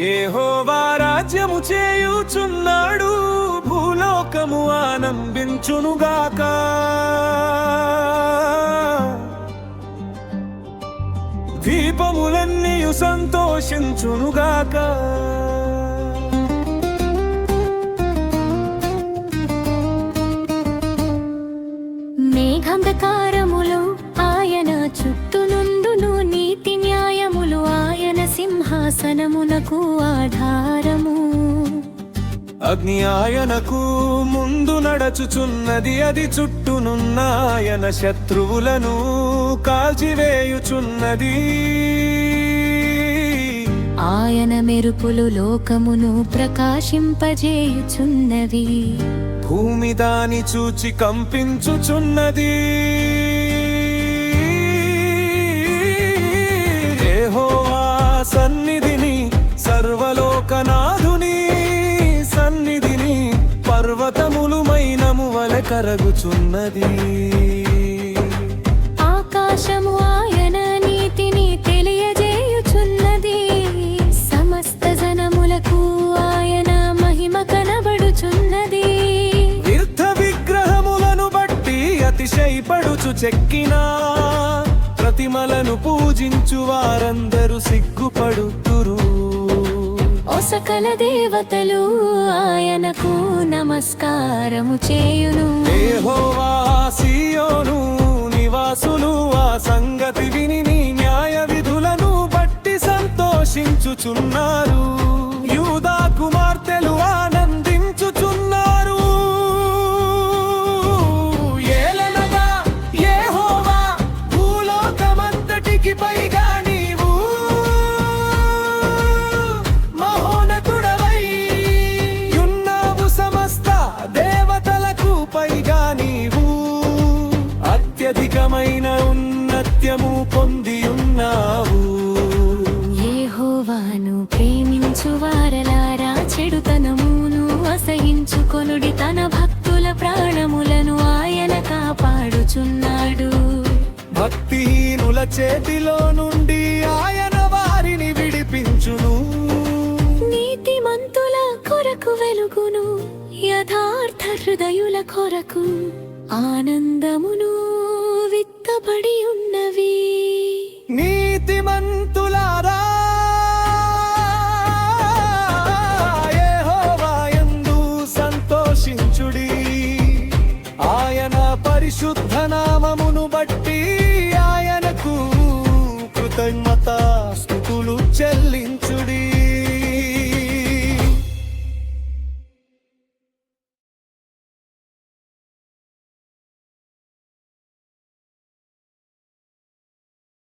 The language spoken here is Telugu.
యెహోవా రాజ్యము చేయుచున్నాడు, భూలోకము ఆనందించునుగాక. దీపములన్నీయు సంతోషించునుగాక. మేఘాంధకారములో ఆయన చుట్టునుండును, నీతి న్యాయములు ఆయన సింహాసనమునకు ఆధారము. అగ్ని ఆయనకు ముందు నడచుచున్నది, అది చుట్టూనున్న ఆయన శత్రువులను కాల్చివేయుచున్నది. ఆయన మెరుపులు లోకమును ప్రకాశింపజేయుచున్నవి, భూమి దాని చూచి కంపించుచున్నది. యెహోవా సన్నిధిని, సర్వలోకనాథుని సన్నిధిని, పర్వతములు మైనము వలె కరగుచున్నది. ఆకాశము ఆయన నీతిని తెలియజేయుచున్నది, సమస్త జనములకు ఆయన మహిమ కనబడుచున్నది. వ్యర్థ విగ్రహములను బట్టి అతిశయపడుచు చెక్కిన ప్రతిమలను పూజించు వారందరూ సిగ్గుపడుతురు. సకల దేవతలు ఆయనకు నమస్కారము చేయును. యెహోవా సీయోను నివాసులు ఆ సంగతి విని నీ న్యాయ విధులను బట్టి సంతోషించుచున్నారు. యూదా కుమార్తెలు ఆనందించుచున్నారు. ఏలనగా యెహోవా భూలోకమంతటికి పైగా నీవు మహోన్నతుడవై ఉన్నావు. సమస్త దేవతలకు పైగా నీవు అత్యధికమైన ఉన్నత్యము పొంది ఉన్నావు. యెహోవాను ప్రేమించు వారలారా, చెడుతనమును అసహించుకొనుడి, తన భక్తుల ప్రాణములను ఆయన కాపాడుచున్నాడు. భక్తిహీనుల చేతిలో నుండి ఆయన వారిని విడిపించును. నీతిమంతుల కొరకు వెలుగును, యథార్థ హృదయుల కొరకు ఆనందమును విత్తబడి ఉన్నవి. నీతిమంతులారా, యెహోవా యందు సంతోషించుడి, ఆయన పరిశుద్ధ నామమును బట్టి ఆయనకు కృతజ్ఞతాస్తుతులు చెల్లించుడి.